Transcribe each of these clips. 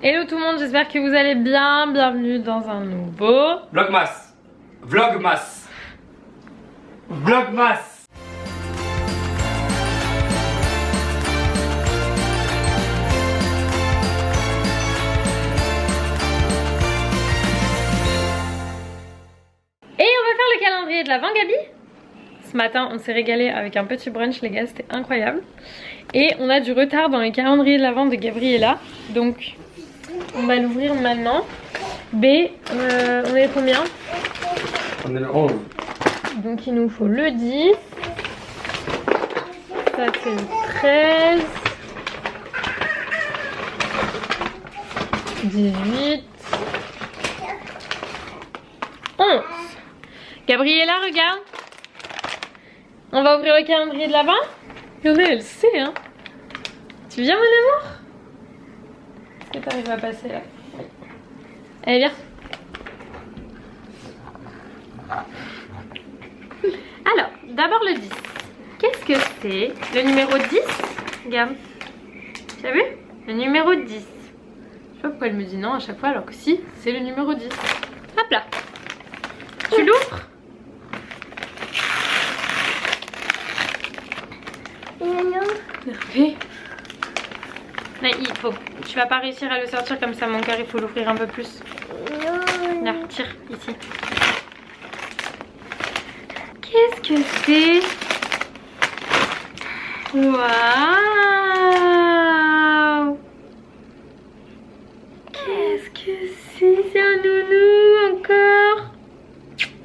Hello tout le monde, j'espère que vous allez bien. Bienvenue dans un nouveau Vlogmas. Vlogmas. Vlogmas. Et on va faire le calendrier de l'Avent, Gabi. Ce matin on s'est régalé avec un petit brunch les gars, c'était incroyable. Et on a du retard dans les calendriers de l'Avent de Gabriella. Donc on va l'ouvrir maintenant. B, on est combien? On est le 11. Donc il nous faut le 10. Ça c'est le 13. 18. 11. Gabriella, regarde. On va ouvrir le calendrier de l'Avent. Regardez, elle sait hein. Tu viens mon amour? Est-ce que t'arrives à passer là? Allez viens. Alors, d'abord le 10. Qu'est-ce que c'est? Le numéro 10? Regarde. Tu as vu? Le numéro 10. Je sais pas pourquoi elle me dit non à chaque fois alors que si, c'est le numéro 10. Hop là. Tu l'ouvres? Hervé. Là, il faut. Tu vas pas réussir à le sortir comme ça, mon cœur, il faut l'ouvrir un peu plus. Là, tire ici. Qu'est-ce que c'est? Waouh! Qu'est-ce que c'est? C'est un nounou encore.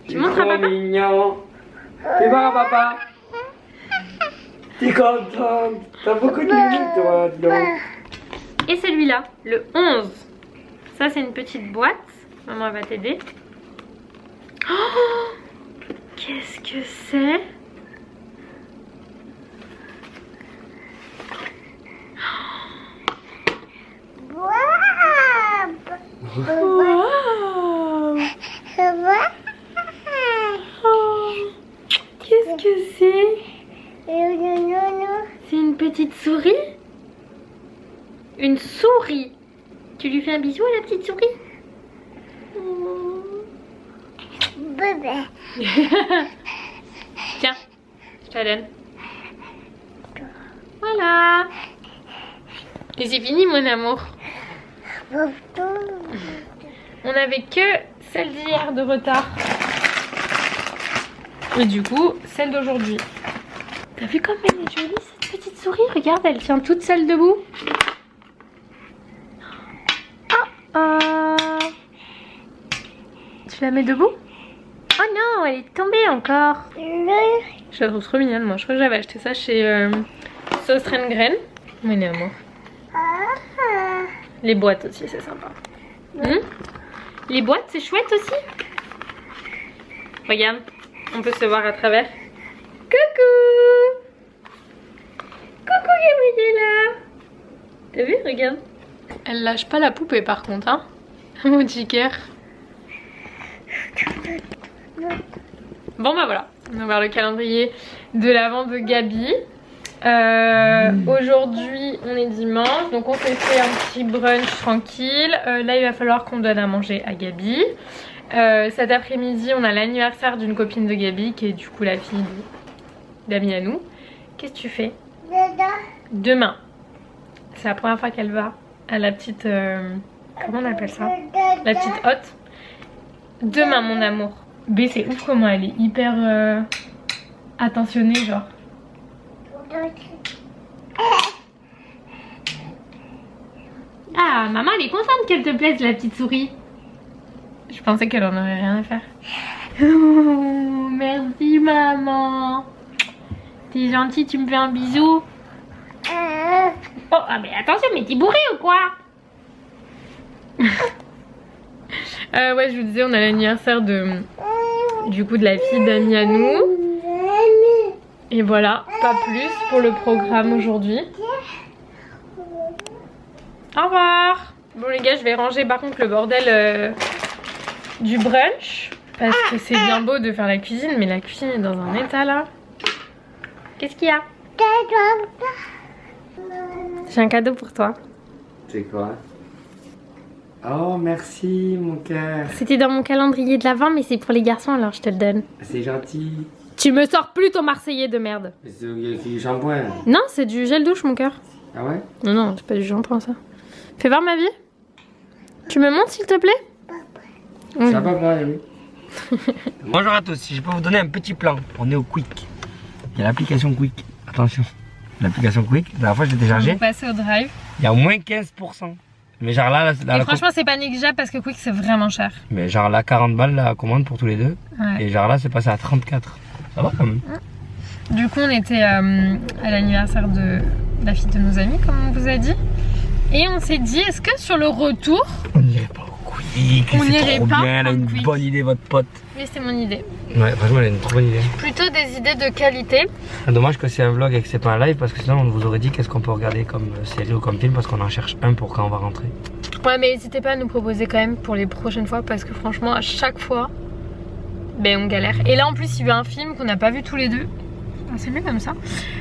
Tu montres à papa? Mignon. Tu vas à papa? T'es contente? T'as beaucoup de limites toi, donc. Et celui-là, le 11. Ça, c'est une petite boîte. Maman va t'aider. Oh, qu'est-ce que c'est? Wow. Oh, qu'est-ce que c'est? C'est une petite souris? Une souris? Tu lui fais un bisou à la petite souris? Tiens, je te la donne. Voilà. Et c'est fini mon amour. On avait que celle d'hier de retard. Et du coup, celle d'aujourd'hui. T'as vu comme elle est jolie cette petite souris? Regarde, elle tient toute seule debout. Tu la mets debout? Oh non, elle est tombée encore. Je la trouve trop mignonne moi. Je crois que j'avais acheté ça chez Sauce Graine. Mais non, moi. Les boîtes aussi, c'est sympa. Les boîtes, c'est chouette aussi. Regarde, on peut se voir à travers. Coucou! Coucou Gabriella! T'as vu? Regarde. Elle lâche pas la poupée par contre, hein? Mon petit cœur. Bon bah voilà, on va voir le calendrier de l'Avent de Gabi. Aujourd'hui on est dimanche, donc on s'est fait un petit brunch tranquille. Là il va falloir qu'on donne à manger à Gabi. Cet après-midi on a l'anniversaire d'une copine de Gabi qui est du coup la fille d'Ami à nous. Qu'est-ce que tu fais? Demain. C'est la première fois qu'elle va à la petite... comment on appelle ça? La petite hotte. Demain mon amour. B c'est ouf comment elle est hyper attentionnée genre. Ah maman elle est contente qu'elle te plaise la petite souris. Je pensais qu'elle en aurait rien à faire. Oh, merci maman. T'es gentille, tu me fais un bisou. Oh ah mais attention mais t'es bourré ou quoi? Ouais je vous disais on a l'anniversaire du coup de la fille d'Ami à nous. Et voilà, pas plus pour le programme aujourd'hui. Au revoir. Bon les gars je vais ranger par contre le bordel du brunch. Parce que c'est bien beau de faire la cuisine mais la cuisine est dans un état là. Qu'est-ce qu'il y a? J'ai un cadeau pour toi. C'est quoi? Oh, merci, mon cœur. C'était dans mon calendrier de l'Avent, mais c'est pour les garçons, alors je te le donne. C'est gentil. Tu me sors plus ton Marseillais de merde. C'est du shampoing. Non, c'est du gel douche, mon cœur. Ah ouais? Non, c'est pas du shampoing, ça. Fais voir ma vie. Tu me montres, s'il te plaît? Ça va pas, oui. Bonjour à tous, je peux vous donner un petit plan. On est au Quick. Il y a l'application Quick. Attention, l'application Quick, la dernière fois je l'ai téléchargée. On va passer au drive. Il y a au moins 15%. Mais genre là, Et franchement, c'est pas négligeable parce que Quick, c'est vraiment cher. Mais genre là, 40 balles la commande pour tous les deux. Ouais. Et genre là, c'est passé à 34. Ça va quand même. Du coup, on était à l'anniversaire de la fille de nos amis, comme on vous a dit. Et on s'est dit, est-ce que sur le retour... On n'irait pas au Quick. On c'est n'irait trop pas bien, elle a une au Quick. bonne idée, votre pote. Oui, c'est mon idée. Ouais, franchement, elle a une trop bonne idée. Plutôt des idées de qualité. Dommage que c'est un vlog et que c'est pas un live parce que sinon on vous aurait dit qu'est-ce qu'on peut regarder comme série ou comme film parce qu'on en cherche un pour quand on va rentrer. Ouais, mais n'hésitez pas à nous proposer quand même pour les prochaines fois parce que franchement, à chaque fois, ben on galère. Et là, en plus, il y a eu un film qu'on n'a pas vu tous les deux. Ah, c'est mieux comme ça.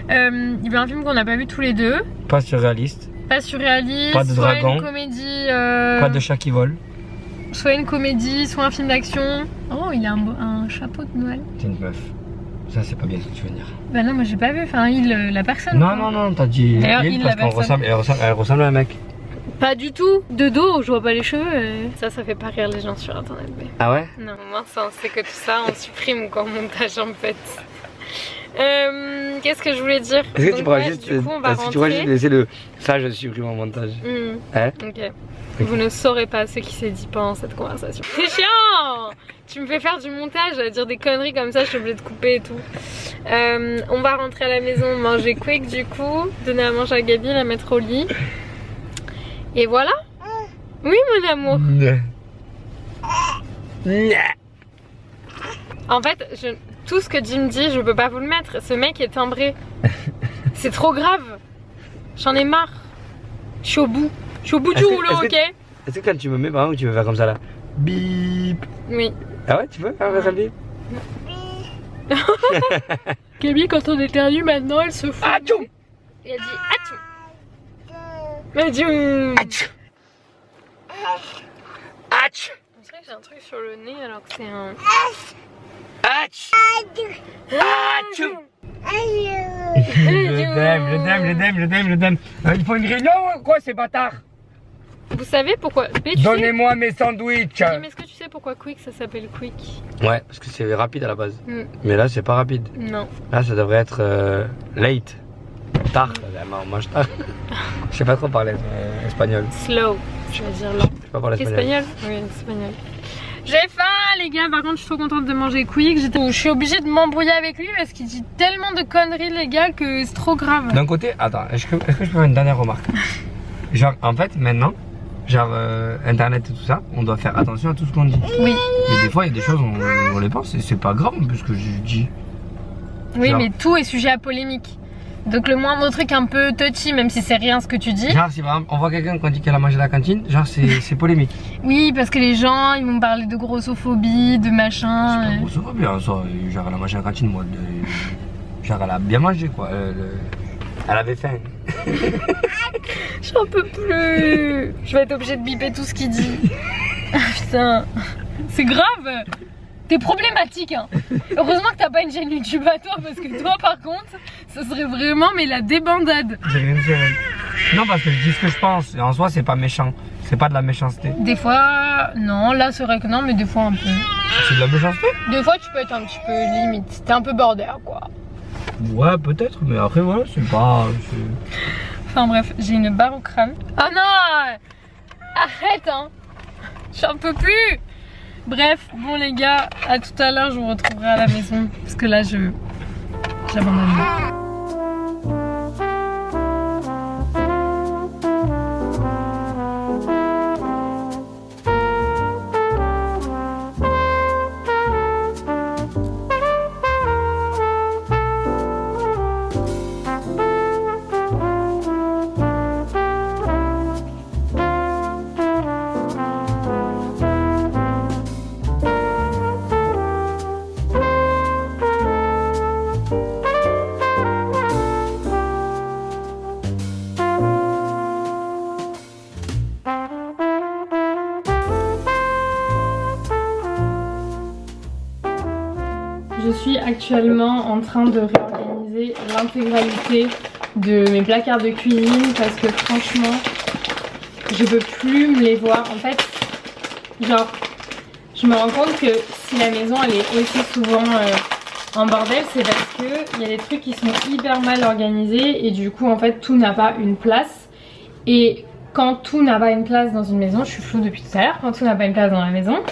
Il y a eu un film qu'on n'a pas vu tous les deux. Pas surréaliste, Pas surréaliste, Pas de soit dragon. une comédie. pas de chat qui vole. Soit une comédie, soit un film d'action. Oh, il a un chapeau de Noël. T'es une meuf. Ça c'est pas bien ce que tu veux dire. Bah non, moi j'ai pas vu. Enfin, la personne. Non, quoi. non, non, t'as dit D'ailleurs, il il parce la qu'on personne. ressemble, elle ressemble à un mec. Pas du tout. De dos, je vois pas les cheveux. Ça fait pas rire les gens sur internet. Mais... Ah ouais? Non, moi ça, on sait que tout ça, on supprime quoi, montage en fait. Qu'est-ce que je voulais dire? Est-ce que Donc, tu pourras ouais, juste, du coup, on va tu pourras juste rentrer. laisser le. Ça je supprime en montage. Hein? Ok. Vous ne saurez pas ce qui s'est dit pendant cette conversation. C'est chiant! Tu me fais faire du montage, à dire des conneries comme ça, je suis obligée de couper et tout. On va rentrer à la maison, manger quick du coup, donner à manger à Gabi, la mettre au lit. Et voilà. Oui mon amour. En fait, tout ce que Jim dit, je peux pas vous le mettre. Ce mec est timbré. C'est trop grave. J'en ai marre. Je suis au bout. Je suis au bout du rouleau, ok? Est-ce que quand tu me mets par exemple tu veux faire comme ça là? Bip! Oui. Ah ouais, tu veux faire ça bip? Gabi, quand on éternue maintenant, elle se fout. Atchou! Et elle dit atchou. Atchou. Atchou! Atchou! On dirait que j'ai un truc sur le nez alors que c'est un. Atchou! Atchou! Je t'aime. Il faut une réunion ou quoi ces bâtards? Vous savez pourquoi? Mais tu sais... Donnez-moi mes sandwichs. Mais est-ce que tu sais pourquoi Quick ça s'appelle Quick? Ouais, parce que c'est rapide à la base. Mm. Mais là, c'est pas rapide. Non. Là, ça devrait être late. Tard. On mange tard. Je sais pas trop parler espagnol. Slow, je veux dire lent. Je sais pas parler espagnol. Espagnol? Oui, espagnol. J'ai faim les gars, par contre je suis trop contente de manger Quick. Je suis obligée de m'embrouiller avec lui parce qu'il dit tellement de conneries les gars que c'est trop grave. D'un côté, attends, est-ce que je peux faire une dernière remarque? Genre, en fait, maintenant, genre internet et tout ça, on doit faire attention à tout ce qu'on dit. Oui. Mais des fois, il y a des choses, on les pense et c'est pas grave en plus ce que je dis. Oui, Genre. mais tout est sujet à polémique. Donc le moindre truc un peu touchy, même si c'est rien ce que tu dis. Genre, si par exemple, on voit quelqu'un qui dit qu'elle a mangé à la cantine, genre, c'est polémique. Oui, parce que les gens, ils vont me parler de grossophobie, de C'est machin. pas grossophobie, hein, ça. Genre, elle a mangé à la cantine, moi. Genre, elle a bien mangé, quoi. Elle avait faim. J'en peux plus. Je vais être obligée de biper tout ce qu'il dit. Ah, putain, c'est grave. T'es problématique, hein. Heureusement que t'as pas une chaîne YouTube à toi, parce que toi, par contre, ça serait vraiment mais la débandade. J'ai rien dit. Non, parce que je dis ce que je pense. Et en soi, c'est pas méchant. C'est pas de la méchanceté. Des fois, non, là c'est vrai que non, mais des fois un peu. C'est de la méchanceté? Des fois, tu peux être un petit peu limite. T'es un peu border, quoi. Ouais, peut-être, mais après, voilà, c'est pas. Enfin bref, j'ai une barre au crâne. Oh non! Arrête, hein! J'en peux plus! Bref, bon les gars, à tout à l'heure, je vous retrouverai à la maison. Parce que là, j'abandonne. Je suis actuellement en train de réorganiser l'intégralité de mes placards de cuisine parce que franchement je peux plus me les voir. En fait, genre je me rends compte que si la maison elle est aussi souvent en bordel, c'est parce que il y a des trucs qui sont hyper mal organisés et du coup en fait tout n'a pas une place. Et quand tout n'a pas une place dans une maison, je suis floue depuis tout à l'heure, quand tout n'a pas une place dans la maison,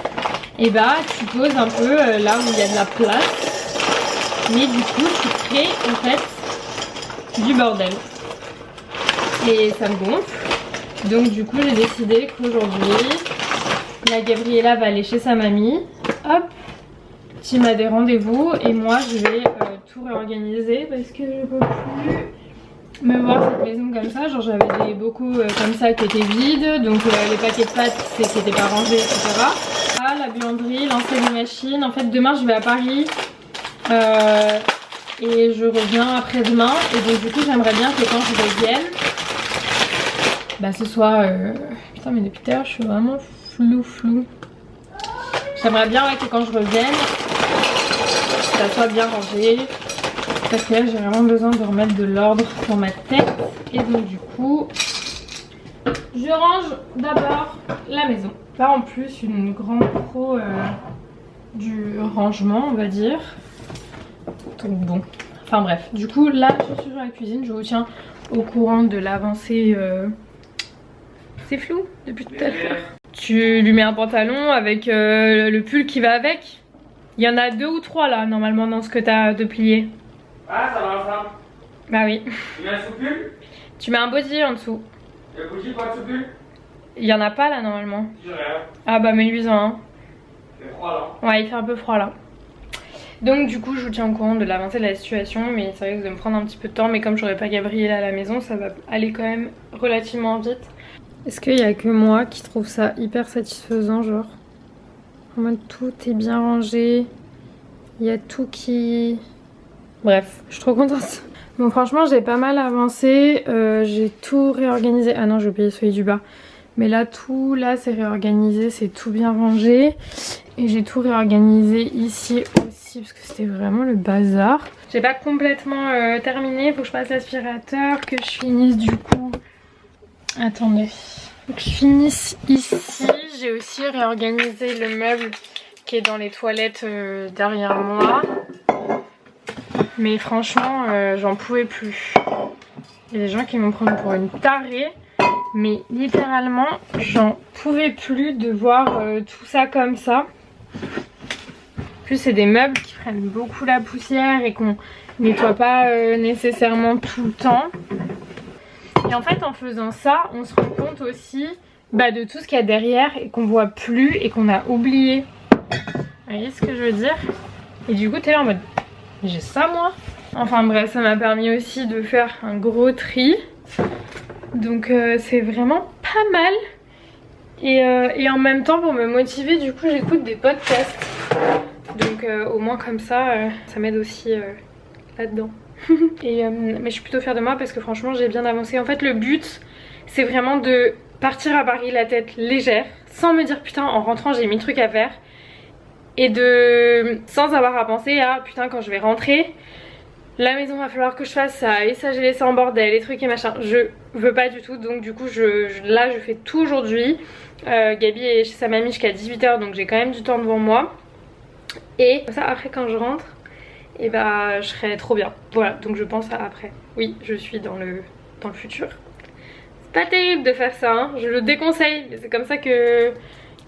et bah tu poses un peu là où il y a de la place, mais du coup tu crées en fait du bordel et ça me gonfle. Donc du coup j'ai décidé qu'aujourd'hui la Gabriella va aller chez sa mamie, hop, qui m'a des rendez-vous et moi je vais tout réorganiser parce que je peux plus me voir cette maison comme ça. Genre j'avais des bocaux comme ça qui étaient vides, donc les paquets de pâtes qui n'étaient pas rangés, etc. Ah, la buanderie, lancer les machines. En fait demain je vais à Paris et je reviens après-demain et donc du coup j'aimerais bien que quand je revienne, bah ce soit... Putain mais depuis tout à l'heure je suis vraiment flou. J'aimerais bien que quand je revienne, ça soit bien rangé. Parce que là j'ai vraiment besoin de remettre de l'ordre dans ma tête. Et donc du coup, je range d'abord la maison. Pas en plus une grande pro du rangement on va dire. Donc bon, enfin bref. Du coup là je suis dans la cuisine, je vous tiens au courant de l'avancée. C'est flou depuis tout à l'heure. Tu lui mets un pantalon avec le pull qui va avec. Il y en a 2 ou 3 là normalement dans ce que t'as de plié. Ah ça va ça. Bah oui. Tu mets un sous-pull? Tu mets un body en dessous. Le body pas de sous-pull? Il y en a pas là normalement. J'ai rien. Ah bah mets-lui-en un. Il fait froid là. Ouais il fait un peu froid là. Donc du coup je vous tiens au courant de l'avancée de la situation, mais ça risque de me prendre un petit peu de temps, mais comme j'aurai pas Gabriella à la maison ça va aller quand même relativement vite. Est-ce qu'il y a que moi qui trouve ça hyper satisfaisant, genre en mode tout est bien rangé, il y a tout qui... Bref, je suis trop contente. Bon franchement j'ai pas mal avancé, j'ai tout réorganisé. Ah non j'ai oublié celui du bas. Mais là tout là c'est réorganisé, c'est tout bien rangé. Et j'ai tout réorganisé ici aussi parce que c'était vraiment le bazar. J'ai pas complètement terminé, il faut que je passe l'aspirateur, que je finisse du coup... Attendez, faut que je finisse ici. J'ai aussi réorganisé le meuble qui est dans les toilettes derrière moi. Mais franchement, j'en pouvais plus. Il y a des gens qui vont me prendre pour une tarée. Mais littéralement, j'en pouvais plus de voir tout ça comme ça. En plus, c'est des meubles qui prennent beaucoup la poussière et qu'on nettoie pas nécessairement tout le temps. Et en fait en faisant ça on se rend compte aussi de tout ce qu'il y a derrière et qu'on voit plus et qu'on a oublié. Vous voyez ce que je veux dire? Et du coup t'es là en mode j'ai ça moi? Enfin bref, ça m'a permis aussi de faire un gros tri. Donc c'est vraiment pas mal. Et en même temps pour me motiver du coup j'écoute des podcasts. Donc au moins comme ça, ça m'aide aussi là-dedans. Mais je suis plutôt fière de moi parce que franchement j'ai bien avancé. En fait le but c'est vraiment de partir à Paris la tête légère, sans me dire putain en rentrant j'ai 1000 trucs à faire, et sans avoir à penser à putain quand je vais rentrer la maison va falloir que je fasse ça et ça j'ai laissé en bordel, les trucs et machin. Je veux pas du tout, donc du coup là je fais tout aujourd'hui. Gabi est chez sa mamie jusqu'à 18 h donc j'ai quand même du temps devant moi. Et ça après quand je rentre et bah je serai trop bien. Voilà, donc je pense à après. Oui, je suis dans le futur. C'est pas terrible de faire ça, hein. Je le déconseille, mais c'est comme ça que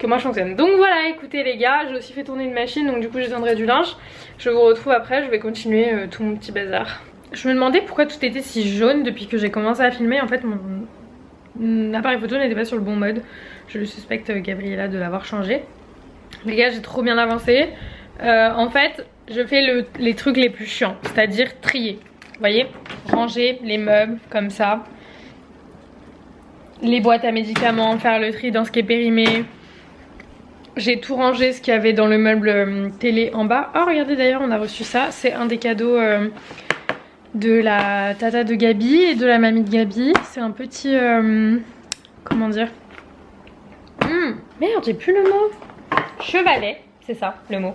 moi je fonctionne. Donc voilà, écoutez les gars, j'ai aussi fait tourner une machine, donc du coup j'étendrai du linge. Je vous retrouve après, je vais continuer tout mon petit bazar. Je me demandais pourquoi tout était si jaune depuis que j'ai commencé à filmer. En fait mon appareil photo n'était pas sur le bon mode. Je le suspecte Gabriella de l'avoir changé. Les gars, j'ai trop bien avancé. En fait je fais les trucs les plus chiants, c'est-à-dire trier. Vous voyez, ranger les meubles comme ça, les boîtes à médicaments, faire le tri dans ce qui est périmé. J'ai tout rangé ce qu'il y avait dans le meuble télé en bas. Oh regardez d'ailleurs on a reçu ça, c'est un des cadeaux de la tata de Gabi et de la mamie de Gabi. C'est un petit... comment dire, merde j'ai plus le mot. Chevalet, c'est ça le mot.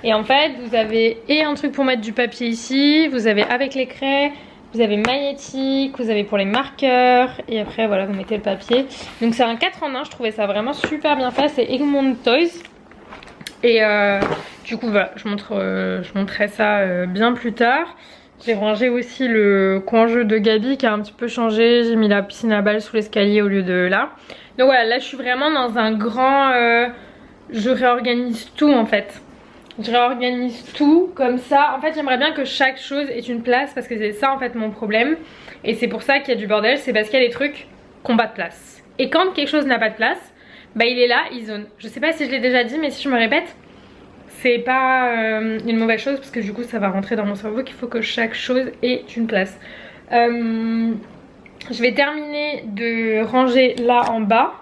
Et en fait vous avez un truc pour mettre du papier ici, vous avez avec les craies, vous avez magnétique, vous avez pour les marqueurs et après voilà vous mettez le papier. Donc c'est un 4 en 1, je trouvais ça vraiment super bien fait, c'est Egmont Toys. Et du coup voilà, je montrerai ça bien plus tard. J'ai rangé aussi le coin jeu de Gabi qui a un petit peu changé, j'ai mis la piscine à balles sous l'escalier au lieu de là. Donc voilà, là je suis vraiment dans un grand... je réorganise tout en fait. Je réorganise tout comme ça. En fait j'aimerais bien que chaque chose ait une place parce que c'est ça en fait mon problème. Et c'est pour ça qu'il y a du bordel, c'est parce qu'il y a des trucs qui n'ont pas de place. Et quand quelque chose n'a pas de place, bah il est là, il zone. Je sais pas si je l'ai déjà dit mais si je me répète, c'est pas une mauvaise chose parce que du coup ça va rentrer dans mon cerveau qu'il faut que chaque chose ait une place. Je vais terminer de ranger là en bas.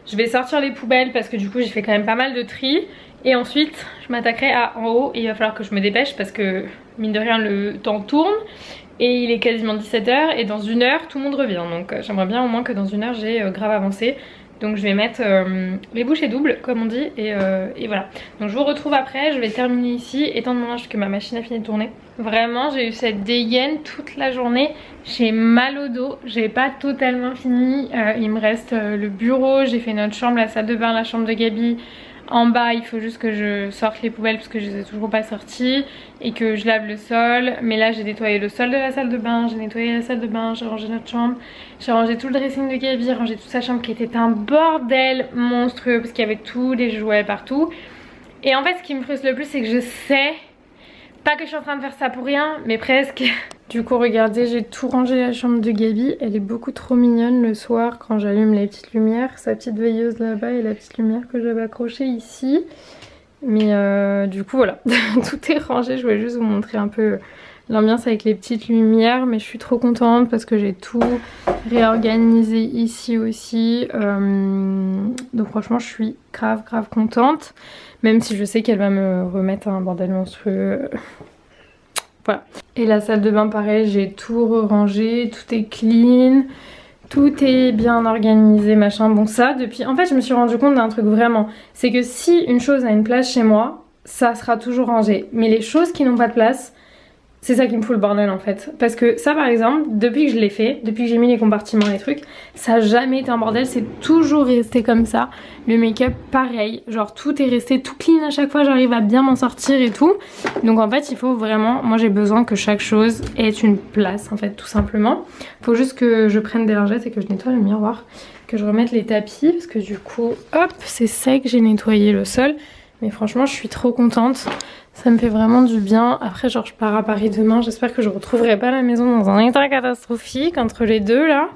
Je vais sortir les poubelles parce que du coup j'ai fait quand même pas mal de tri. Et ensuite je m'attaquerai à en haut et il va falloir que je me dépêche parce que mine de rien le temps tourne. Et il est quasiment 17 h et dans 1 heure tout le monde revient. Donc j'aimerais bien au moins que dans 1 heure j'ai grave avancé. Donc je vais mettre les bouchées doubles comme on dit et voilà. Donc je vous retrouve après, je vais terminer ici étant donné que ma machine a fini de tourner. Vraiment j'ai eu cette dégaine toute la journée, j'ai mal au dos, j'ai pas totalement fini. Il me reste le bureau, j'ai fait notre chambre, la salle de bain, la chambre de Gabi. En bas il faut juste que je sorte les poubelles parce que je les ai toujours pas sorties et que je lave le sol. Mais là j'ai nettoyé le sol de la salle de bain, j'ai nettoyé la salle de bain, j'ai rangé notre chambre, j'ai rangé tout le dressing de Gabi, rangé toute sa chambre qui était un bordel monstrueux parce qu'il y avait tous les jouets partout. Et en fait ce qui me frustre le plus c'est que je sais, pas que je suis en train de faire ça pour rien mais presque. Du coup regardez, j'ai tout rangé la chambre de Gabi, elle est beaucoup trop mignonne le soir quand j'allume les petites lumières, sa petite veilleuse là-bas et la petite lumière que j'avais accrochée ici. Mais du coup voilà, tout est rangé, je voulais juste vous montrer un peu l'ambiance avec les petites lumières, mais je suis trop contente parce que j'ai tout réorganisé ici aussi. Donc franchement je suis grave contente, même si je sais qu'elle va me remettre un bordel monstrueux. Voilà. Et la salle de bain pareil, j'ai tout rangé, tout est clean, tout est bien organisé machin. Bon ça depuis, en fait je me suis rendu compte d'un truc vraiment, c'est que si une chose a une place chez moi, ça sera toujours rangé. Mais les choses qui n'ont pas de place, c'est ça qui me fout le bordel en fait. Parce que ça par exemple, depuis que je l'ai fait, depuis que j'ai mis les compartiments et trucs, ça a jamais été un bordel, c'est toujours resté comme ça. Le make-up pareil, genre tout est resté tout clean à chaque fois, j'arrive à bien m'en sortir et tout. Donc en fait il faut vraiment, moi j'ai besoin que chaque chose ait une place en fait tout simplement. Faut juste que je prenne des lingettes et que je nettoie le miroir, que je remette les tapis parce que du coup hop c'est sec, j'ai nettoyé le sol. Mais franchement je suis trop contente. Ça me fait vraiment du bien. Après genre je pars à Paris demain. J'espère que je retrouverai pas la maison dans un état catastrophique entre les deux là.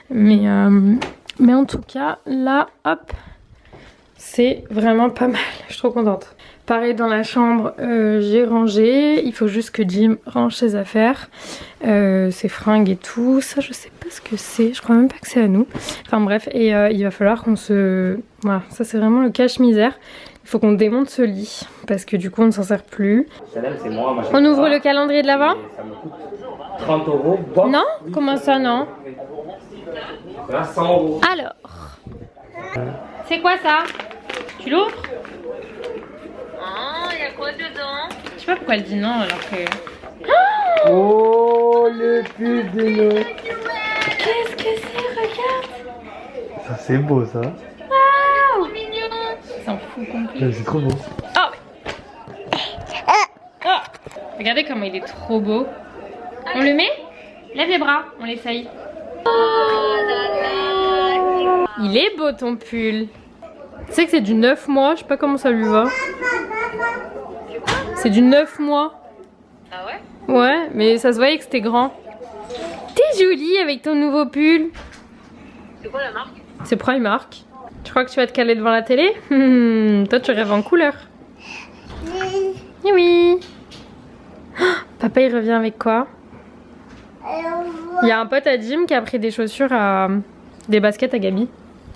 Mais en tout cas là hop, c'est vraiment pas mal. Je suis trop contente. Pareil dans la chambre j'ai rangé. Il faut juste que Jim range ses affaires. Ses fringues et tout. Ça je sais pas ce que c'est. Je crois même pas que c'est à nous. Enfin bref. Et il va falloir qu'on se... Voilà, ça c'est vraiment le cache-misère. Il faut qu'on démonte ce lit parce que du coup on ne s'en sert plus. On ouvre le calendrier de l'Avent. Ça me coûte 30 €. Bon. Non? Comment ça non? Là 100 €. Alors, c'est quoi ça? Tu l'ouvres? Ah, il y a quoi dedans? Je sais pas pourquoi elle dit non alors que... Oh le pull de Noël. Qu'est-ce que c'est? Regarde. Ça c'est beau ça. Waouh, mignon. S'en fout complet. C'est trop beau. Oh. Oh. Regardez comment il est trop beau. On le met? Lève les bras, on l'essaye. Il est beau ton pull. Tu sais que c'est du 9 mois, je sais pas comment ça lui va. C'est du 9 mois. Ah ouais? Ouais, mais ça se voyait que c'était grand. T'es jolie avec ton nouveau pull. C'est quoi la marque? C'est Primark. Tu crois que tu vas te caler devant la télé? Toi tu rêves en couleur. Oui. Oh, papa il revient avec quoi? Il y a un pote à Jim qui a pris des chaussures à... des baskets à Gabi.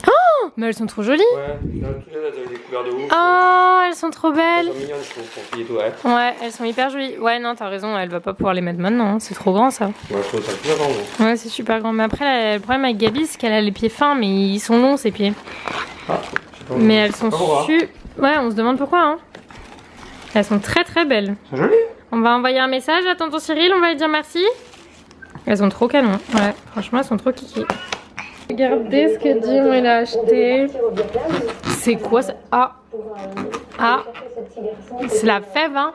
Oh, mais elles sont trop jolies. Ouais, toutes elles avaient des couleurs de ouf. Oh, elles sont trop belles. Elles sont mignonnes, je trouve, pour fille et tout, ouais. Ouais, elles sont hyper jolies. Ouais, non, t'as raison, elle va pas pouvoir les mettre maintenant, hein. C'est trop grand ça. Ouais, je trouve ça super grand. Gros. Ouais, c'est super grand. Mais après, le problème avec Gabi, c'est qu'elle a les pieds fins, mais ils sont longs ses pieds. Ah, je sais pas. Mais elles sont Ouais, on se demande pourquoi, hein. Elles sont très très belles. C'est joli. On va envoyer un message à tonton Cyril, on va lui dire merci. Elles sont trop canon. Ouais, franchement, elles sont trop kiki. Regardez ce que Jim il a acheté. C'est quoi ça? Ah, c'est la fève hein,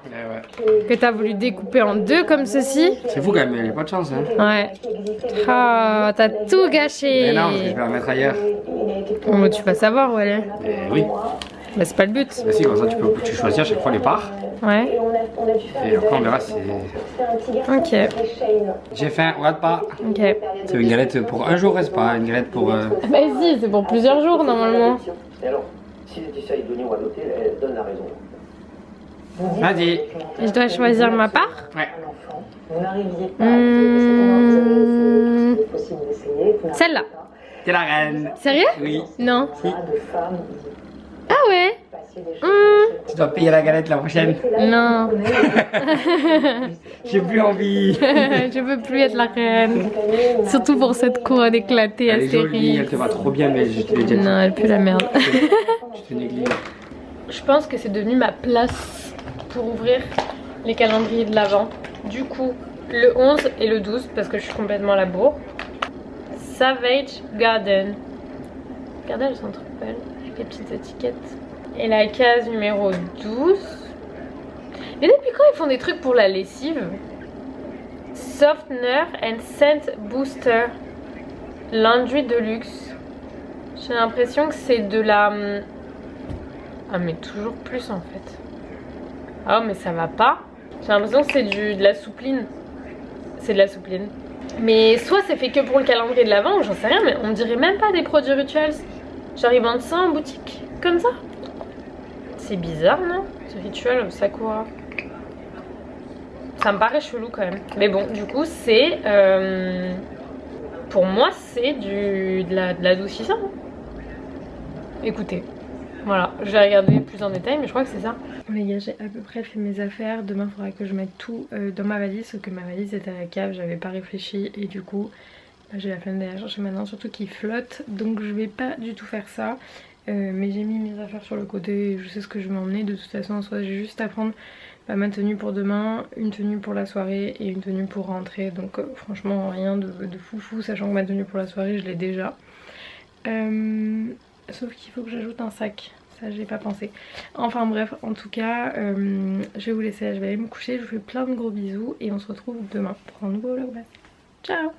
que t'as voulu découper en deux comme ceci. C'est fou quand même, il n'y a pas de chance. Hein. Ouais. Ah, t'as tout gâché. Mais non, je vais la mettre ailleurs. Oh, tu vas savoir où elle est. Oui. Bah, c'est pas le but. Bah si, comme ça tu choisis à chaque fois les parts. Ouais. Et après on verra si... Ok. J'ai faim, regarde pas. Ok. C'est une galette pour un jour, c'est pas une galette pour... Bah si, c'est pour plusieurs jours normalement. Alors, si Laetitia est donnée ou adoptée, elle donne la raison. Vas-y. Et je dois choisir ma part. Ouais. Vous n'arriviez pas Celle-là. T'es la reine. Sérieux? Oui. Non. Si. Ah ouais. Tu dois payer la galette la prochaine. Non. J'ai plus envie. Je veux plus être la reine. Surtout pour cette couronne éclatée, Elle est jolie, elle Astérix. te va trop bien, mais je te l'ai déjà dit. Non, elle pue la merde. Tu te négliges. Je pense que c'est devenu ma place pour ouvrir les calendriers de l'Avent. Du coup, le 11 et le 12, parce que je suis complètement à la bourre. Savage Garden. Regardez, elles sont trop belles, avec les petites étiquettes. Et la case numéro 12. Mais depuis quand ils font des trucs pour la lessive? Softener and Scent Booster. Laundry Deluxe. J'ai l'impression que c'est de la... Ah mais toujours plus en fait. Ah mais ça va pas. J'ai l'impression que c'est de la soupline. C'est de la soupline. Mais soit c'est fait que pour le calendrier de l'Avent ou j'en sais rien, mais on dirait même pas des produits rituels. Genre ils vendent ça en boutique, comme ça. C'est bizarre non? Ce rituel Sakura. Ça me paraît chelou quand même. Mais bon, du coup c'est... pour moi c'est de la adoucissant. Écoutez. Voilà, je vais regarder plus en détail, mais je crois que c'est ça. Bon les gars, j'ai à peu près fait mes affaires. Demain, il faudra que je mette tout dans ma valise, sauf que ma valise était à la cave, j'avais pas réfléchi et du coup, j'ai la flemme d'aller la chercher maintenant, surtout qu'il flotte, donc je vais pas du tout faire ça. Mais j'ai mis mes affaires sur le côté et je sais ce que je vais emmener. De toute façon, soit j'ai juste à prendre ma tenue pour demain, une tenue pour la soirée et une tenue pour rentrer. Donc franchement, rien de foufou, sachant que ma tenue pour la soirée, je l'ai déjà. Sauf qu'il faut que j'ajoute un sac. Ça j'ai pas pensé. Enfin bref, en tout cas je vais vous laisser là, je vais aller me coucher. Je vous fais plein de gros bisous et on se retrouve demain pour un nouveau vlog. Ciao.